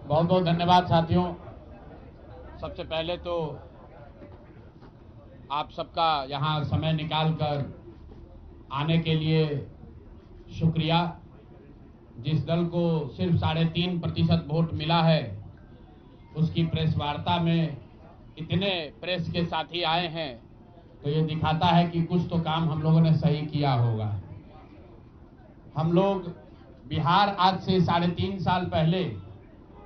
बहुत बहुत धन्यवाद साथियों। सबसे पहले तो आप सबका यहाँ समय निकालकर आने के लिए शुक्रिया। जिस दल को सिर्फ 3.5% वोट मिला है, उसकी प्रेस वार्ता में इतने प्रेस के साथी आए हैं, तो ये दिखाता है कि कुछ तो काम हम लोगों ने सही किया होगा। हम लोग बिहार आज से 3.5 साल पहले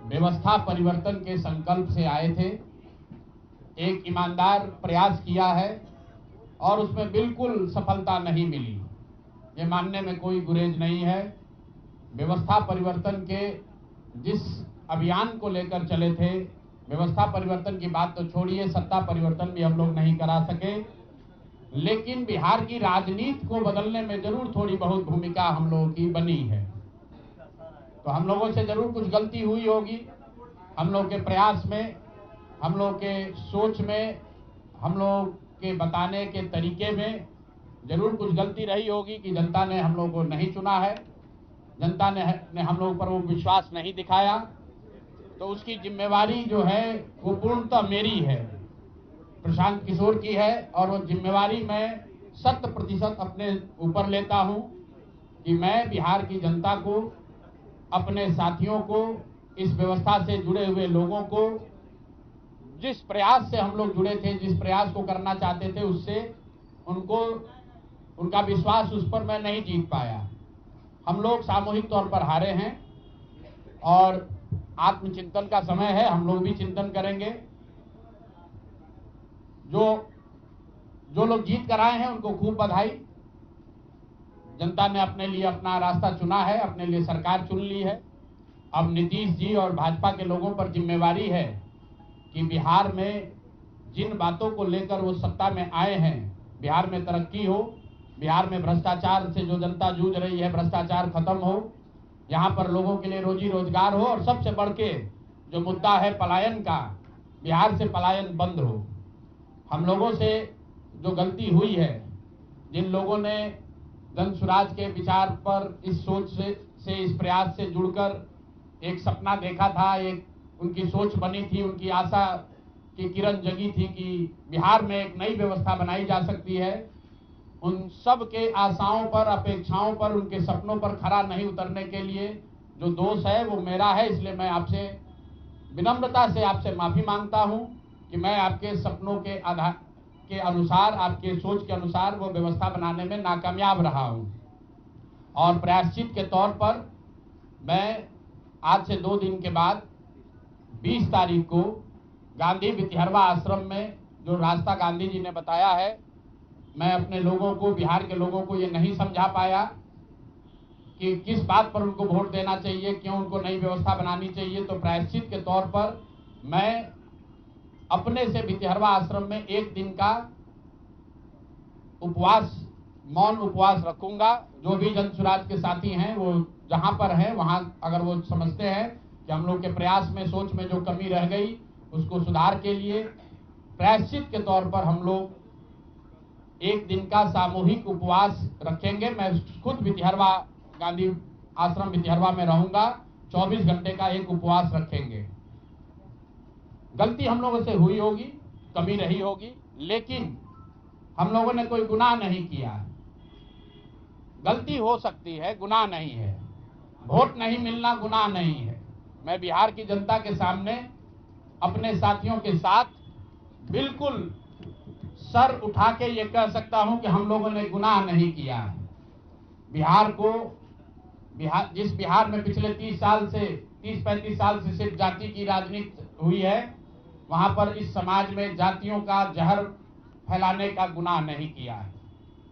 व्यवस्था परिवर्तन के संकल्प से आए थे। एक ईमानदार प्रयास किया है और उसमें बिल्कुल सफलता नहीं मिली, ये मानने में कोई गुरेज नहीं है। व्यवस्था परिवर्तन के जिस अभियान को लेकर चले थे, व्यवस्था परिवर्तन की बात तो छोड़िए, सत्ता परिवर्तन भी हम लोग नहीं करा सके, लेकिन बिहार की राजनीति को बदलने में जरूर थोड़ी बहुत भूमिका हम लोगों की बनी है। तो हम लोगों से जरूर कुछ गलती हुई होगी, हम लोग के प्रयास में, हम लोग के सोच में, हम लोग के बताने के तरीके में जरूर कुछ गलती रही होगी कि जनता ने हम लोग को नहीं चुना है, जनता ने हम लोग पर वो विश्वास नहीं दिखाया। तो उसकी जिम्मेवारी जो है वो पूर्णतः मेरी है, प्रशांत किशोर की है, और वो जिम्मेवारी मैं 100% अपने ऊपर लेता हूं कि मैं बिहार की जनता को, अपने साथियों को, इस व्यवस्था से जुड़े हुए लोगों को, जिस प्रयास से हम लोग जुड़े थे, जिस प्रयास को करना चाहते थे, उससे उनको उनका विश्वास उस पर मैं नहीं जीत पाया। हम लोग सामूहिक तौर पर हारे हैं और आत्मचिंतन का समय है, हम लोग भी चिंतन करेंगे। जो लोग जीत कर आए हैं उनको खूब बधाई। जनता ने अपने लिए अपना रास्ता चुना है, अपने लिए सरकार चुन ली है। अब नीतीश जी और भाजपा के लोगों पर जिम्मेवारी है कि बिहार में जिन बातों को लेकर वो सत्ता में आए हैं, बिहार में तरक्की हो, बिहार में भ्रष्टाचार से जो जनता जूझ रही है, भ्रष्टाचार खत्म हो, यहाँ पर लोगों के लिए रोजी रोजगार हो, और सबसे बढ़ के जो मुद्दा है पलायन का, बिहार से पलायन बंद हो। हम लोगों से जो गलती हुई है, जिन लोगों ने जन स्वराज के विचार पर इस सोच से इस प्रयास से जुड़कर एक सपना देखा था, एक उनकी सोच बनी थी, उनकी आशा की किरण जगी थी कि बिहार में एक नई व्यवस्था बनाई जा सकती है, उन सब के आशाओं पर, अपेक्षाओं पर, उनके सपनों पर खरा नहीं उतरने के लिए जो दोष है वो मेरा है। इसलिए मैं आपसे विनम्रता से आपसे माफी मांगता हूं कि मैं आपके सपनों के आधार के अनुसार, आपके सोच के अनुसार वो व्यवस्था बनाने में नाकामयाब रहा हूं। और प्रायश्चित के तौर पर मैं आज से 2 दिन के बाद 20 तारीख को गांधी वितिहरवा आश्रम में जो रास्ता गांधी जी ने बताया है, मैं अपने लोगों को, बिहार के लोगों को ये नहीं समझा पाया कि किस बात पर उनको वोट देना चाहिए, क्यों उनको नई व्यवस्था बनानी चाहिए। तो प्रायश्चित के तौर पर मैं अपने से वितिहरवा आश्रम में 1 दिन का उपवास, मौन उपवास रखूंगा। जो भी जन स्वराज के साथी हैं वो जहां पर हैं वहां, अगर वो समझते हैं कि हम लोग के प्रयास में, सोच में जो कमी रह गई, उसको सुधार के लिए प्रायश्चित के तौर पर हम लोग 1 दिन का सामूहिक उपवास रखेंगे। मैं खुद वितिहरवा, गांधी आश्रम वितिहरवा में रहूंगा, 24 घंटे का एक उपवास रखेंगे। गलती हम लोगों से हुई होगी, कमी रही होगी, लेकिन हम लोगों ने कोई गुनाह नहीं किया। गलती हो सकती है, गुनाह नहीं है। वोट नहीं मिलना गुनाह नहीं है। मैं बिहार की जनता के सामने अपने साथियों के साथ बिल्कुल सर उठा के ये कह सकता हूं कि हम लोगों ने गुनाह नहीं किया है। जिस बिहार में पिछले 30-35 साल से सिर्फ जाति की राजनीति हुई है, वहां पर इस समाज में जातियों का जहर फैलाने का गुनाह नहीं किया है।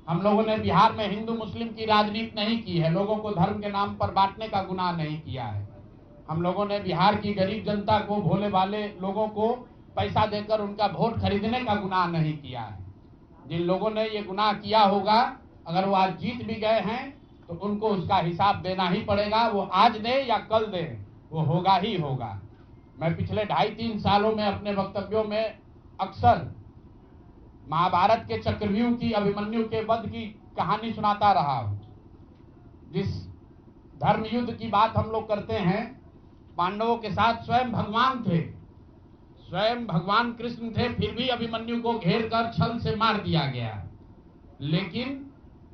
हम लोगों ने बिहार में हिंदू मुस्लिम की राजनीति नहीं की है, लोगों को धर्म के नाम पर बांटने का गुनाह नहीं किया है। हम लोगों ने बिहार की गरीब जनता को, भोले भाले लोगों को पैसा देकर उनका वोट खरीदने का गुनाह नहीं किया है। जिन लोगों ने ये गुनाह किया होगा, अगर वो आज जीत भी गए हैं तो उनको उसका हिसाब देना ही पड़ेगा। वो आज दे या कल दे, वो होगा ही होगा। मैं पिछले 2.5-3 सालों में अपने वक्तव्यों में अक्सर महाभारत के चक्रव्यूह की, अभिमन्यु के वध की कहानी सुनाता रहा हूं। जिस धर्म युद्ध की बात हम लोग करते हैं, पांडवों के साथ स्वयं भगवान थे, स्वयं भगवान कृष्ण थे, फिर भी अभिमन्यु को घेर कर छल से मार दिया गया। लेकिन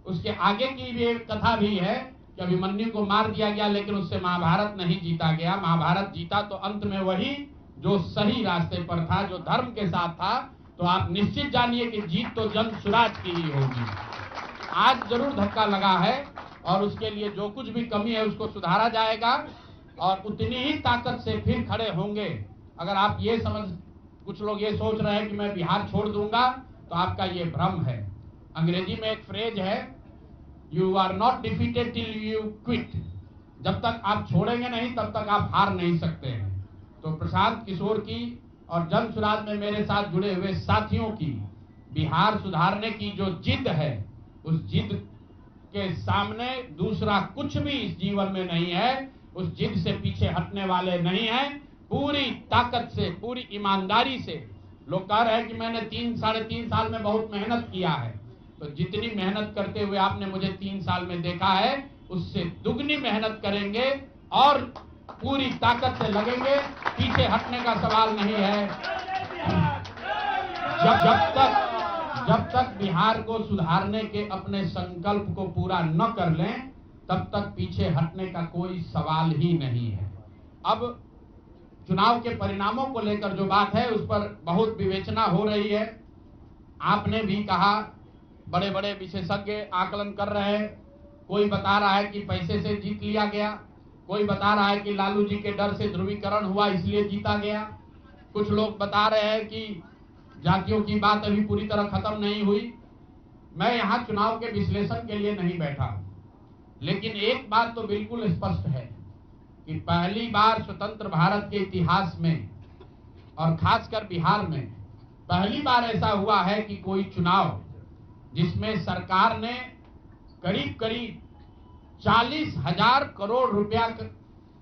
उसके आगे की भी एक कथा भी है कि अभिमन्यु को मार दिया गया, लेकिन उससे महाभारत नहीं जीता गया। महाभारत जीता तो अंत में वही जो सही रास्ते पर था, जो धर्म के साथ था। तो आप निश्चित जानिए कि जीत तो जन सुराज की ही होगी। आज जरूर धक्का लगा है और उसके लिए जो कुछ भी कमी है उसको सुधारा जाएगा और उतनी ही ताकत से फिर खड़े होंगे। अगर आप ये कुछ लोग ये सोच रहे हैं कि मैं बिहार छोड़ दूंगा, तो आपका ये भ्रम है। अंग्रेजी में एक फ्रेज है, you are not defeated till you quit. जब तक आप छोड़ेंगे नहीं तब तक आप हार नहीं सकते हैं। तो प्रशांत किशोर की और जन सुराज में मेरे साथ जुड़े हुए साथियों की बिहार सुधारने की जो जिद है, उस जिद के सामने दूसरा कुछ भी इस जीवन में नहीं है। उस जिद से पीछे हटने वाले नहीं हैं। पूरी ताकत से, पूरी ईमानदारी से। लोग कह रहे हैं कि मैंने 3-3.5 साल में बहुत मेहनत किया है, तो जितनी मेहनत करते हुए आपने मुझे 3 साल में देखा है, उससे दुगनी मेहनत करेंगे और पूरी ताकत से लगेंगे। पीछे हटने का सवाल नहीं है। जब तक बिहार को सुधारने के अपने संकल्प को पूरा न कर लें, तब तक पीछे हटने का कोई सवाल ही नहीं है। अब चुनाव के परिणामों को लेकर जो बात है, उस पर बहुत विवेचना हो रही है। आपने भी कहा, बड़े बड़े विशेषज्ञ आकलन कर रहे हैं। कोई बता रहा है कि पैसे से जीत लिया गया, कोई बता रहा है कि लालू जी के डर से ध्रुवीकरण हुआ इसलिए जीता गया। कुछ लोग बता रहे हैं कि जातियों की बात अभी पूरी तरह खत्म नहीं हुई। मैं यहाँ चुनाव के विश्लेषण के लिए नहीं बैठा हूँ, लेकिन एक बात तो बिल्कुल स्पष्ट है कि पहली बार स्वतंत्र भारत के इतिहास में और खासकर बिहार में पहली बार ऐसा हुआ है कि कोई चुनाव जिसमें सरकार ने करीब करीब 40,000 करोड़ रुपया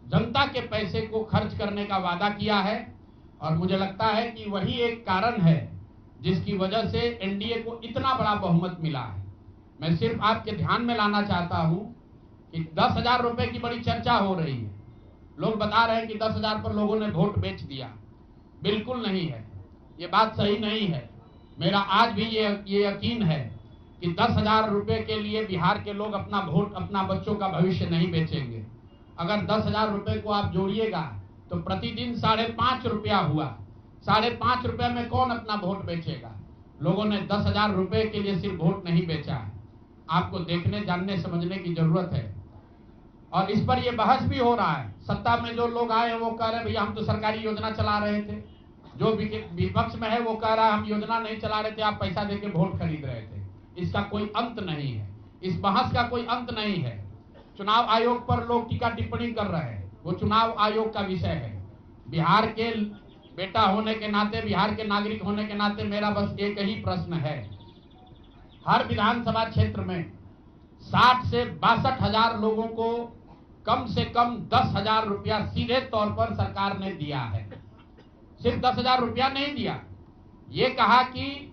जनता के पैसे को खर्च करने का वादा किया है। और मुझे लगता है कि वही एक कारण है जिसकी वजह से एनडीए को इतना बड़ा बहुमत मिला है। मैं सिर्फ आपके ध्यान में लाना चाहता हूं कि 10,000 रुपए की बड़ी चर्चा हो रही है। लोग बता रहे हैं कि 10,000 पर लोगों ने वोट बेच दिया। बिल्कुल नहीं है, ये बात सही नहीं है। मेरा आज भी ये यकीन है कि 10,000 रुपए के लिए बिहार के लोग अपना वोट, अपना बच्चों का भविष्य नहीं बेचेंगे। अगर 10,000 रुपए को आप जोड़िएगा तो प्रतिदिन 5.5 रुपया हुआ। 5.5 रुपए में कौन अपना वोट बेचेगा? लोगों ने 10,000 रुपए के लिए सिर्फ वोट नहीं बेचा है। आपको देखने, जानने, समझने की जरूरत है। और इस पर यह बहस भी हो रहा है। सत्ता में जो लोग आए हैं वो कह रहे हैं भैया हम तो सरकारी योजना चला रहे थे। जो विपक्ष में है वो कह रहा है हम योजना नहीं चला रहे थे, आप पैसा देके वोट खरीद रहे थे। इसका कोई अंत नहीं है, इस बहस का कोई अंत नहीं है। चुनाव आयोग पर लोग टीका टिप्पणी कर रहे हैं, वो चुनाव आयोग का विषय है। बिहार के बेटा होने के नाते, बिहार के नागरिक होने के नाते मेरा बस एक ही प्रश्न है। हर विधानसभा क्षेत्र में 60 से 62,000 लोगों को कम से कम 10,000 रुपया सीधे तौर पर सरकार ने दिया है। सिर्फ 10,000 रुपया नहीं दिया, ये कहा कि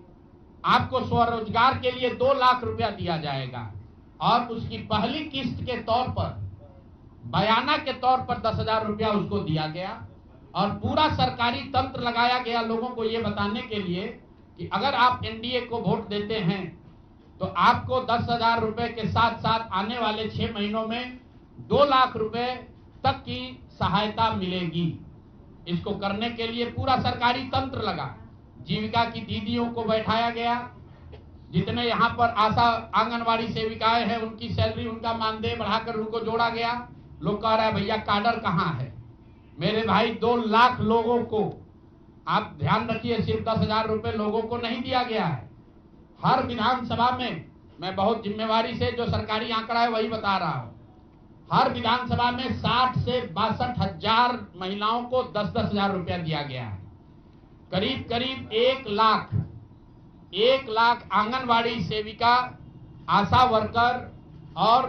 आपको स्वरोजगार के लिए 2 लाख रुपया दिया जाएगा और उसकी पहली किस्त के तौर पर, बयाना के तौर पर 10,000 रुपया उसको दिया गया। और पूरा सरकारी तंत्र लगाया गया लोगों को ये बताने के लिए कि अगर आप एनडीए को वोट देते हैं तो आपको 10,000 रुपए के साथ साथ आने वाले 6 महीनों में 2 लाख रुपए तक की सहायता मिलेगी। इसको करने के लिए पूरा सरकारी तंत्र लगा। जीविका की दीदियों को बैठाया गया। जितने यहाँ पर आशा आंगनवाड़ी सेविकाएं हैं उनकी सैलरी, उनका मानदेय बढ़ाकर उनको जोड़ा गया। लोग कह रहे हैं भैया काडर कहाँ है? मेरे भाई 2 लाख लोगों को, आप ध्यान रखिए, सिर्फ 10,000 रुपए लोगों को नहीं दिया गया है। हर विधानसभा में, मैं बहुत जिम्मेवारी से जो सरकारी आंकड़ा है वही बता रहा हूं, हर विधानसभा में 60 से 62,000 महिलाओं को 10-10,000 रुपया दिया गया है। करीब करीब 1 लाख आंगनवाड़ी सेविका, आशा वर्कर और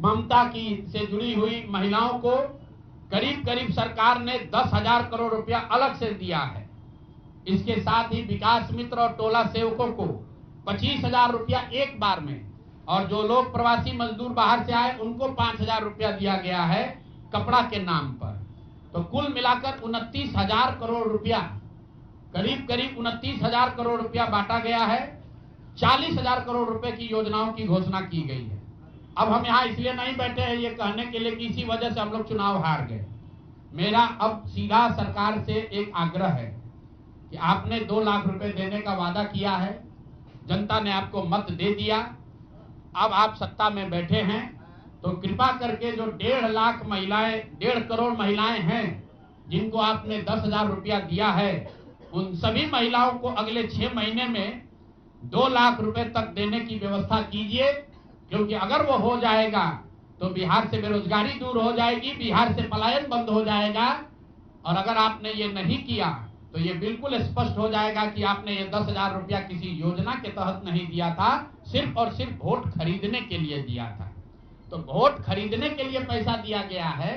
ममता की से जुड़ी हुई महिलाओं को करीब करीब सरकार ने 10,000 करोड़ रुपया अलग से दिया है। इसके साथ ही विकास मित्र और टोला सेवकों को 25,000 रुपया एक बार में, और जो लोग प्रवासी मजदूर बाहर से आए उनको 5,000 रुपया दिया गया है कपड़ा के नाम पर। तो कुल मिलाकर 29,000 करोड़ रुपया, करीब करीब 29,000 करोड़ रुपया बांटा गया है। 40,000 करोड़ रुपए की योजनाओं की घोषणा की गई है। अब हम यहाँ इसलिए नहीं बैठे हैं ये कहने के लिए कि इसी वजह से हम लोग चुनाव हार गए। मेरा अब सीधा सरकार से एक आग्रह है कि आपने 2 लाख रुपए देने का वादा किया है, जनता ने आपको मत दे दिया, अब आप सत्ता में बैठे हैं, तो कृपा करके जो 1.5 लाख महिलाएं, 1.5 करोड़ महिलाएं हैं जिनको आपने 10,000 रुपया दिया है, उन सभी महिलाओं को अगले 6 महीने में 2 लाख रुपए तक देने की व्यवस्था कीजिए। क्योंकि अगर वो हो जाएगा तो बिहार से बेरोजगारी दूर हो जाएगी, बिहार से पलायन बंद हो जाएगा। और अगर आपने ये नहीं किया तो ये बिल्कुल स्पष्ट हो जाएगा कि आपने ये 10,000 रुपया किसी योजना के तहत नहीं दिया था, सिर्फ और सिर्फ वोट खरीदने के लिए दिया था। तो वोट खरीदने के लिए पैसा दिया गया है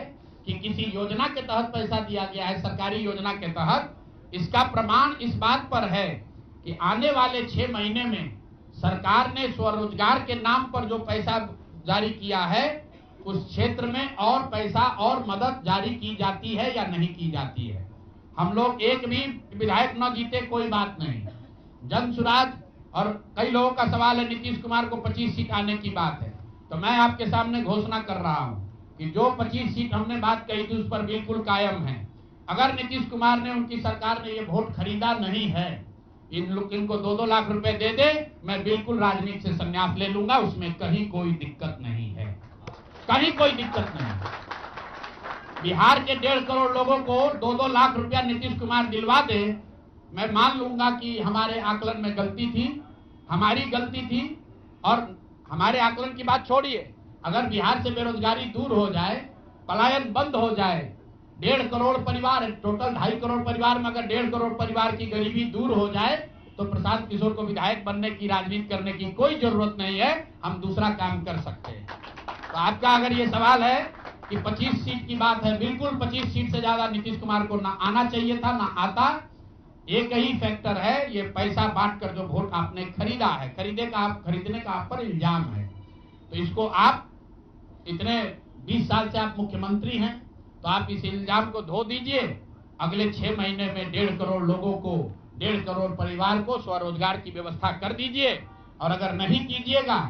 कि किसी योजना के तहत पैसा दिया गया है, सरकारी योजना के तहत, इसका प्रमाण इस बात पर है कि आने वाले 6 महीने में सरकार ने स्वरोजगार के नाम पर जो पैसा जारी किया है, उस क्षेत्र में और पैसा और मदद जारी की जाती है या नहीं की जाती है। हम लोग एक भी विधायक न जीते कोई बात नहीं, जन सुराज, और कई लोगों का सवाल है नीतीश कुमार को 25 सीट आने की बात है, तो मैं आपके सामने घोषणा कर रहा हूं कि जो 25 सीट हमने बात कही थी उस पर बिल्कुल कायम है। अगर नीतीश कुमार ने, उनकी सरकार ने ये वोट खरीदा नहीं है, इनको 2-2 लाख रुपए दे दे, मैं बिल्कुल राजनीति से संन्यास ले लूंगा, उसमें कहीं कोई दिक्कत नहीं है, कहीं कोई दिक्कत नहीं। बिहार के 1.5 करोड़ लोगों को 2-2 लाख रुपया नीतीश कुमार दिलवा दे, मैं मान लूंगा कि हमारे आकलन में गलती थी, हमारी गलती थी। और हमारे आकलन की बात छोड़िए, अगर बिहार से बेरोजगारी दूर हो जाए, पलायन बंद हो जाए, 1.5 करोड़ परिवार, टोटल 2.5 करोड़ परिवार में अगर 1.5 करोड़ परिवार की गरीबी दूर हो जाए, तो प्रशांत किशोर को विधायक बनने की, राजनीति करने की कोई जरूरत नहीं है, हम दूसरा काम कर सकते हैं। तो आपका अगर ये सवाल है कि 25 सीट की बात है, बिल्कुल 25 सीट से ज्यादा नीतीश कुमार को ना आना चाहिए था, ना आता। एक ही फैक्टर है, ये पैसा बांटकर जो वोट आपने खरीदा है, खरीदने का आप पर इल्जाम है। तो इसको आप इतने 20 साल से आप मुख्यमंत्री हैं, तो आप इस इल्जाम को धो दीजिए। अगले 6 महीने में 1.5 करोड़ लोगों को, 1.5 करोड़ परिवार को स्वरोजगार की व्यवस्था कर दीजिए। और अगर नहीं कीजिएगा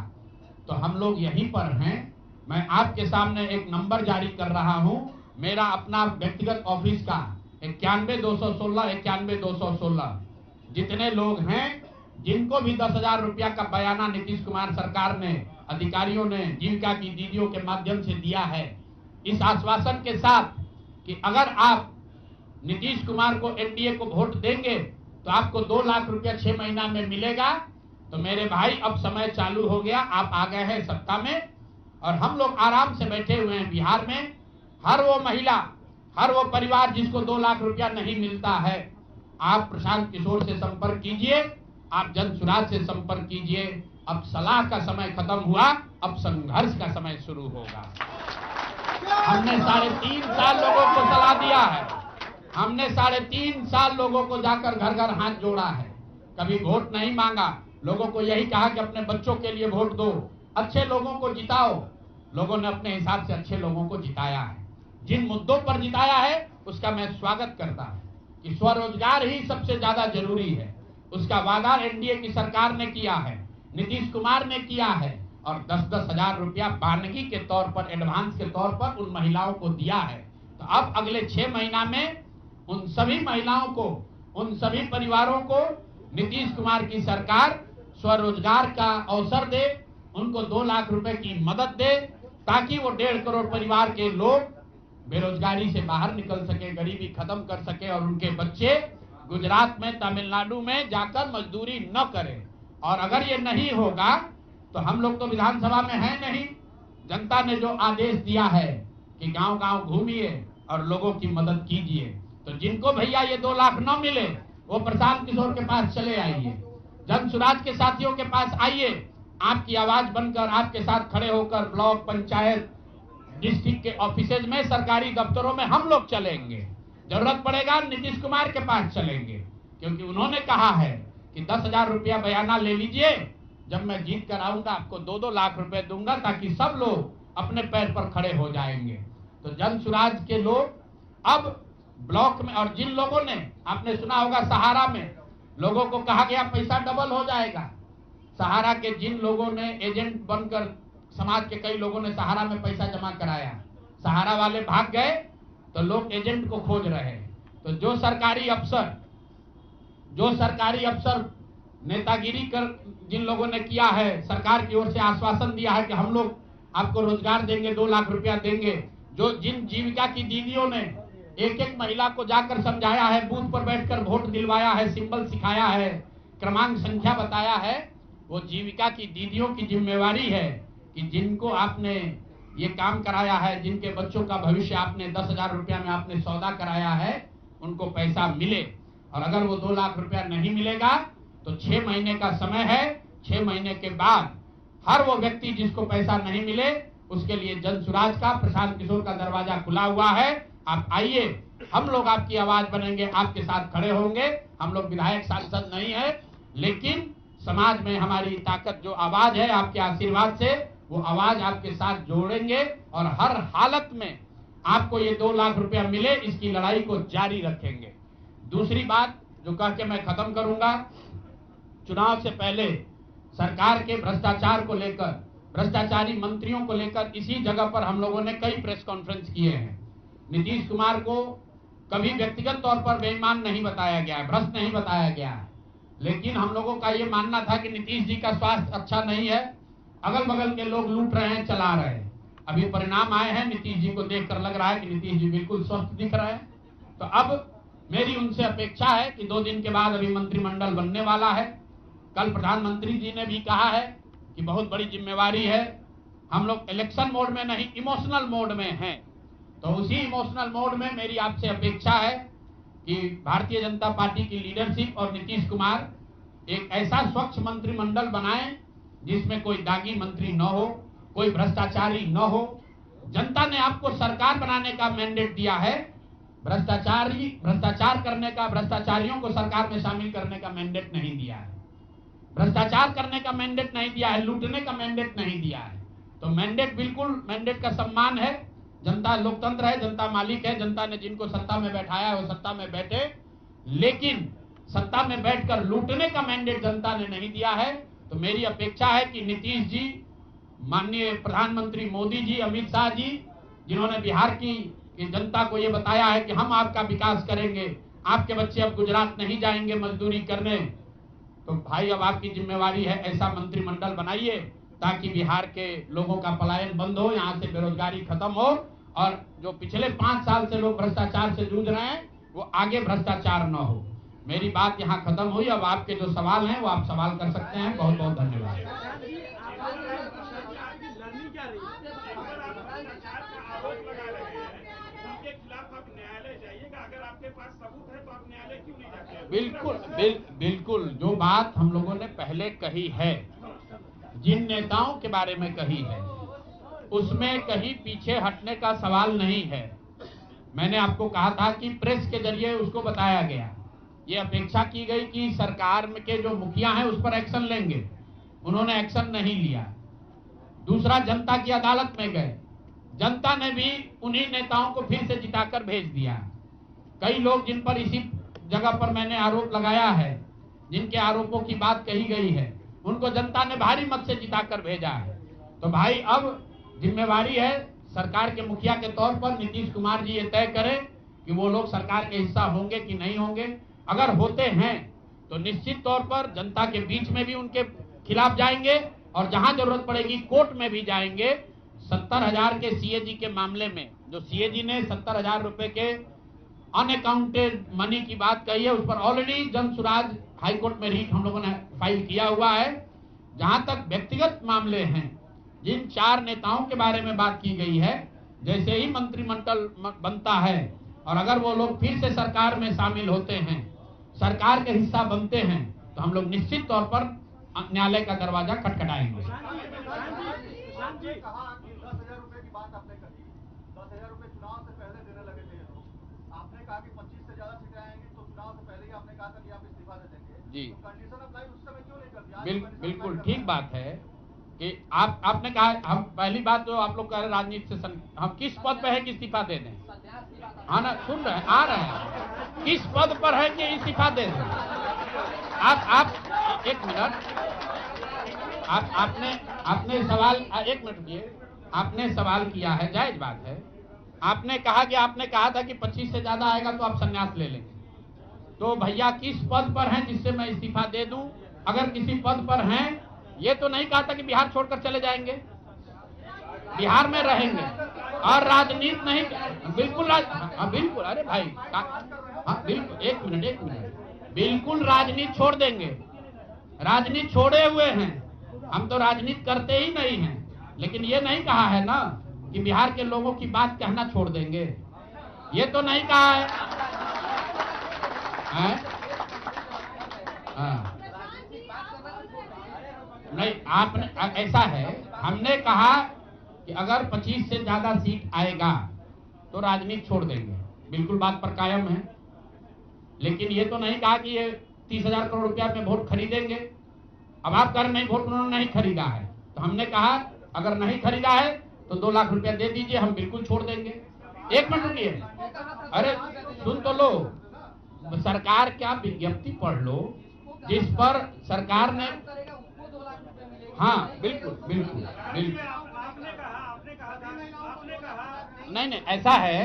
तो हम लोग यहीं पर हैं। मैं आपके सामने एक नंबर जारी कर रहा हूं, मेरा अपना व्यक्तिगत ऑफिस का 91-216, 91-216। जितने लोग हैं जिनको भी 10,000 रुपया का बयाना नीतीश कुमार सरकार ने, अधिकारियों ने, जीविका की दीदियों के माध्यम से दिया है, इस आश्वासन के साथ कि अगर आप नीतीश कुमार को, एनडीए को वोट देंगे तो आपको 2 लाख रुपया 6 महीना में मिलेगा। तो मेरे भाई, अब समय चालू हो गया, आप आ गए हैं सत्ता में और हम लोग आराम से बैठे हुए हैं बिहार में। हर वो महिला, हर वो परिवार जिसको 2 लाख रुपया नहीं मिलता है, आप प्रशांत किशोर से संपर्क कीजिए, आप जन सुराज से संपर्क कीजिए। अब सलाह का समय खत्म हुआ, अब संघर्ष का समय शुरू होगा। हमने 3.5 साल लोगों को सलाह दिया है, हमने 3.5 साल लोगों को जाकर घर घर हाथ जोड़ा है, कभी वोट नहीं मांगा। लोगों को यही कहा कि अपने बच्चों के लिए वोट दो, अच्छे लोगों को जिताओ। लोगों ने अपने हिसाब से अच्छे लोगों को जिताया है। जिन मुद्दों पर जिताया है उसका मैं स्वागत करता हूं कि स्वरोजगार ही सबसे ज्यादा जरूरी है। उसका वादा एनडीए की सरकार ने किया है, नीतीश कुमार ने किया है, और 10-10 हजार रुपया बानगी के तौर पर, एडवांस के तौर पर उन महिलाओं को दिया है। तो अब अगले 6 महीना में उन सभी महिलाओं को, उन सभी परिवारों को नीतीश कुमार की सरकार स्वरोजगार का अवसर दे, उनको 2 लाख रुपए की मदद दे, ताकि वो 1.5 करोड़ परिवार के लोग बेरोजगारी से बाहर निकल सके, गरीबी खत्म कर सके और उनके बच्चे गुजरात में, तमिलनाडु में जाकर मजदूरी न करें। और अगर ये नहीं होगा तो हम लोग तो विधानसभा में हैं नहीं, जनता ने जो आदेश दिया है कि गांव गांव घूमिए और लोगों की मदद कीजिए। तो जिनको भैया ये 2 लाख न मिले वो प्रशांत किशोर के पास चले आइए, जन सुराज के साथियों के पास आइए, आपकी आवाज बनकर, आपके साथ खड़े होकर ब्लॉक, पंचायत, डिस्ट्रिक्ट के ऑफिसेज में, सरकारी दफ्तरों में हम लोग चलेंगे। जरूरत पड़ेगा नीतीश कुमार के पास चलेंगे, क्योंकि उन्होंने कहा है कि 10,000 रुपया बयाना ले लीजिए, जब मैं जीत कर आऊंगा आपको 2-2 लाख रुपए दूंगा, ताकि सब लोग अपने पैर पर खड़े हो जाएंगे। तो जन सुराज के लोग अब ब्लॉक में, और जिन लोगों ने, आपने सुना होगा सहारा में लोगों को कहा गया पैसा डबल हो जाएगा, सहारा के जिन लोगों ने एजेंट बनकर, समाज के कई लोगों ने सहारा में पैसा जमा कराया, सहारा वाले भाग गए तो लोग एजेंट को खोज रहे हैं। तो जो सरकारी अफसर नेतागिरी कर जिन लोगों ने किया है, सरकार की ओर से आश्वासन दिया है कि हम लोग आपको रोजगार देंगे, 2 लाख रुपया देंगे, जो जिन जीविका की दीदियों ने एक एक महिला को जाकर समझाया है, बूथ पर बैठकर वोट दिलवाया है, सिंबल सिखाया है, क्रमांक संख्या बताया है, वो जीविका की दीदियों की जिम्मेवारी है कि जिनको आपने ये काम कराया है, जिनके बच्चों का भविष्य आपने 10,000 रुपया में आपने सौदा कराया है, उनको पैसा मिले। और अगर वो 2 लाख रुपया नहीं मिलेगा तो 6 महीने का समय है, 6 महीने के बाद हर वो व्यक्ति जिसको पैसा नहीं मिले उसके लिए जन सुराज का, प्रशांत किशोर का दरवाजा खुला हुआ है। आप आइए, हम लोग आपकी आवाज बनेंगे, आपके साथ खड़े होंगे। हम लोग विधायक सांसद नहीं है, लेकिन समाज में हमारी ताकत जो आवाज है, आपके आशीर्वाद से वो आवाज आपके साथ जोड़ेंगे और हर हालत में आपको ये 2 लाख रुपया मिले, इसकी लड़ाई को जारी रखेंगे। दूसरी बात जो कह के मैं खत्म करूंगा, चुनाव से पहले सरकार के भ्रष्टाचार को लेकर, भ्रष्टाचारी मंत्रियों को लेकर इसी जगह पर हम लोगों ने कई प्रेस कॉन्फ्रेंस किए हैं। नीतीश कुमार को कभी व्यक्तिगत तौर पर बेईमान नहीं बताया गया है, भ्रष्ट नहीं बताया गया है, लेकिन हम लोगों का ये मानना था कि नीतीश जी का स्वास्थ्य अच्छा नहीं है, अगल बगल के लोग लूट रहे हैं, चला रहे हैं। अभी परिणाम आए हैं, नीतीश जी को देखकर लग रहा है कि नीतीश जी बिल्कुल स्वस्थ दिख रहे हैं। तो अब मेरी उनसे अपेक्षा है कि 2 दिन के बाद अभी मंत्रिमंडल बनने वाला है। कल प्रधानमंत्री जी ने भी कहा है कि बहुत बड़ी जिम्मेवारी है, हम लोग इलेक्शन मोड में नहीं, इमोशनल मोड में हैं। तो उसी इमोशनल मोड में मेरी आपसे अपेक्षा है कि भारतीय जनता पार्टी की लीडरशिप और नीतीश कुमार एक ऐसा स्वच्छ मंत्रिमंडल बनाएं जिसमें कोई दागी मंत्री न हो, कोई भ्रष्टाचारी न हो। जनता ने आपको सरकार बनाने का मैंडेट दिया है, भ्रष्टाचार करने का, भ्रष्टाचारियों को सरकार में शामिल करने का मैंडेट नहीं दिया है, भ्रष्टाचार करने का मैंडेट नहीं दिया है, लूटने का मैंडेट नहीं दिया है। तो मैंडेट, बिल्कुल मैंडेट का सम्मान है। जनता लोकतंत्र है, जनता मालिक है, जनता ने जिनको सत्ता में बैठाया है वो सत्ता में बैठे, लेकिन सत्ता में बैठकर लूटने का मैंडेट जनता ने नहीं दिया है। तो मेरी अपेक्षा है कि नीतीश जी, माननीय प्रधानमंत्री मोदी जी, अमित शाह जी, जिन्होंने बिहार की जनता को ये बताया है कि हम आपका विकास करेंगे, आपके बच्चे अब गुजरात नहीं जाएंगे मजदूरी करने, तो भाई अब आपकी जिम्मेवारी है ऐसा मंत्रिमंडल बनाइए ताकि बिहार के लोगों का पलायन बंद हो, यहाँ से बेरोजगारी खत्म हो, और जो पिछले 5 साल से लोग भ्रष्टाचार से जूझ रहे हैं वो आगे भ्रष्टाचार न हो। मेरी बात यहाँ खत्म हुई। अब आपके जो सवाल हैं वो आप सवाल कर सकते हैं। बहुत बहुत धन्यवाद। बिल्कुल जो बात हम लोगों ने पहले कही है, जिन नेताओं के बारे में कही है, उसमें कहीं पीछे हटने का सवाल नहीं है। मैंने आपको कहा था कि प्रेस के जरिए उसको बताया गया, ये अपेक्षा की गई कि सरकार के जो मुखिया हैं उस पर एक्शन लेंगे, उन्होंने एक्शन नहीं लिया। दूसरा, जनता की अदालत में गए, जनता ने भी उन्हीं नेताओं को फिर से जिताकर भेज दिया। कई लोग जिन पर इसी जगह पर मैंने आरोप लगाया है, जिनके आरोपों की बात कही गई है, उनको जनता ने भारी मत से जिताकर भेजा है। तो भाई अब जिम्मेवारी है सरकार के मुखिया के तौर पर नीतीश कुमार जी ये तय करें कि वो लोग सरकार के हिस्सा होंगे कि नहीं होंगे। अगर होते हैं तो निश्चित तौर पर जनता के बीच में भी उनके खिलाफ जाएंगे और जहां जरूरत पड़ेगी कोर्ट में भी जाएंगे। 70,000 के सीएजी के मामले में जो सीएजी ने 70,000 रुपए के अनअकाउंटेड मनी की बात कही है, उस पर ऑलरेडी जन सुराज हाईकोर्ट में रीट हम लोगों ने फाइल किया हुआ है। जहां तक व्यक्तिगत मामले हैं, जिन 4 नेताओं के बारे में बात की गई है, जैसे ही मंत्रिमंडल बनता है और अगर वो लोग फिर से सरकार में शामिल होते हैं, सरकार के हिस्सा बनते हैं, तो हम लोग निश्चित तौर पर न्यायालय का दरवाजा खटखटाएंगे। जी, बिल्कुल ठीक बात है कि आपने कहा, हम पहली बात तो आप लोग कह रहे राजनीति से हम किस पद पे है कि इस्तीफा दे दें? हाँ ना, सुन रहे हैं, आ रहे हैं, किस पद पर है कि इस्तीफा दे दें? आप एक मिनट, आपने सवाल, एक मिनट रुकिए, आपने सवाल किया है, जायज बात है। आपने कहा था कि 25 से ज्यादा आएगा तो आप संन्यास ले लेंगे। तो भैया किस पद पर हैं जिससे मैं इस्तीफा दे दूं? अगर किसी पद पर हैं, ये तो नहीं कहा था कि बिहार छोड़कर चले जाएंगे, बिहार में रहेंगे और राजनीति नहीं, बिल्कुल बिल्कुल, अरे भाई, हाँ बिल्कुल, एक मिनट, बिल्कुल राजनीति छोड़ देंगे, राजनीति छोड़े हुए हैं, हम तो राजनीति करते ही नहीं हैं। लेकिन ये नहीं कहा है ना कि बिहार के लोगों की बात कहना छोड़ देंगे, ये तो नहीं कहा है, हाँ। नहीं, आपने, ऐसा है, हमने कहा कि अगर 25 से ज्यादा सीट आएगा तो राजनीति छोड़ देंगे, बिल्कुल बात पर कायम है। लेकिन ये तो नहीं कहा कि ये 30,000 करोड़ रुपया में वोट खरीदेंगे। अब आप कह रहे नहीं, वोट उन्होंने नहीं खरीदा है, तो हमने कहा अगर नहीं खरीदा है तो 2 लाख रुपया दे दीजिए, हम बिल्कुल छोड़ देंगे। एक मिनट रुकिए, अरे सुन तो लो, सरकार क्या विज्ञप्ति पढ़ लो जिस पर सरकार ने, हाँ बिल्कुल, नहीं, ऐसा है,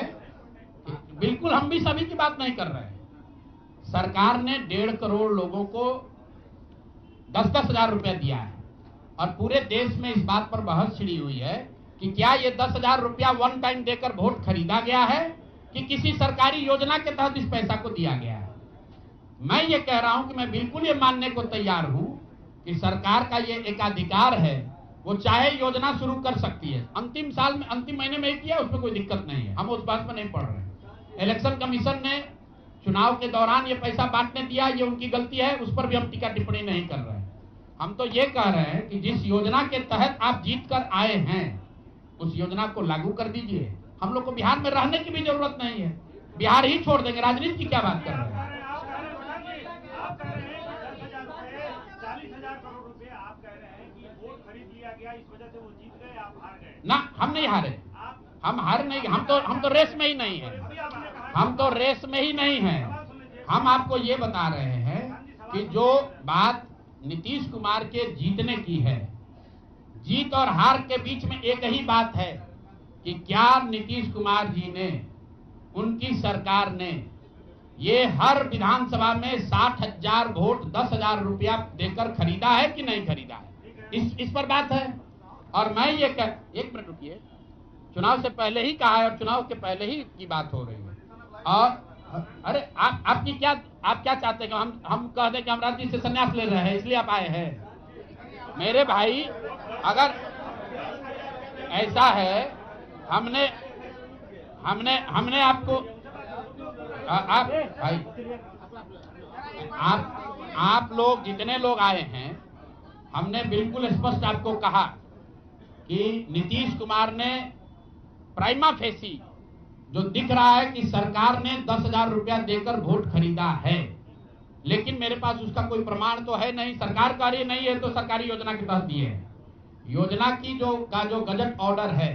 बिल्कुल हम भी सभी की बात नहीं कर रहे हैं। सरकार ने 1.5 करोड़ लोगों को 10-10 हजार रुपया दिया है और पूरे देश में इस बात पर बहस छिड़ी हुई है कि क्या ये 10,000 रुपया वन टाइम देकर वोट खरीदा गया है कि किसी सरकारी योजना के तहत इस पैसा को दिया गया है। मैं ये कह रहा हूं कि मैं बिल्कुल ये मानने को तैयार हूं कि सरकार का ये एकाधिकार है, वो चाहे योजना शुरू कर सकती है। अंतिम साल में, अंतिम महीने में ही किया, उसमें कोई दिक्कत नहीं है, हम उस बात पर नहीं पढ़ रहे हैं। इलेक्शन कमीशन ने चुनाव के दौरान ये पैसा बांटने दिया, ये उनकी गलती है, उस पर भी हम टीका टिप्पणी नहीं कर रहे हैं। हम तो ये कह रहे हैं कि जिस योजना के तहत आप जीत कर आए हैं उस योजना को लागू कर दीजिए। हम लोग को बिहार में रहने की भी जरूरत नहीं है, बिहार ही छोड़ देंगे, राजनीति की क्या बात कर रहे हैं? ना, हम नहीं हारे, हम हार नहीं, हम तो रेस में ही नहीं है, हम तो रेस में ही नहीं है। हम आपको ये बता रहे हैं कि जो बात नीतीश कुमार के जीतने की है, जीत और हार के बीच में एक ही बात है कि क्या नीतीश कुमार जी ने, उनकी सरकार ने ये हर विधानसभा में 60,000 वोट 10,000 रुपया देकर खरीदा है कि नहीं खरीदा है, इस पर बात है। और मैं ये एक मिनट रुकिए, चुनाव से पहले ही कहा है और चुनाव के पहले ही की बात हो रही है। और अरे आप क्या चाहते हैं कि हम कह दें कि हम राजनीति से संन्यास ले रहे हैं इसलिए आप आए हैं? मेरे भाई, अगर ऐसा है, हमने आपको, आप भाई, आप लोग जितने लोग आए हैं, हमने बिल्कुल स्पष्ट आपको कहा कि नीतीश कुमार ने प्राइमा फेसी जो दिख रहा है कि सरकार ने 10,000 रुपया देकर वोट खरीदा है, लेकिन मेरे पास उसका कोई प्रमाण तो है नहीं। सरकार का नहीं है तो सरकारी योजना के तहत दिए है। योजना की जो गजट ऑर्डर है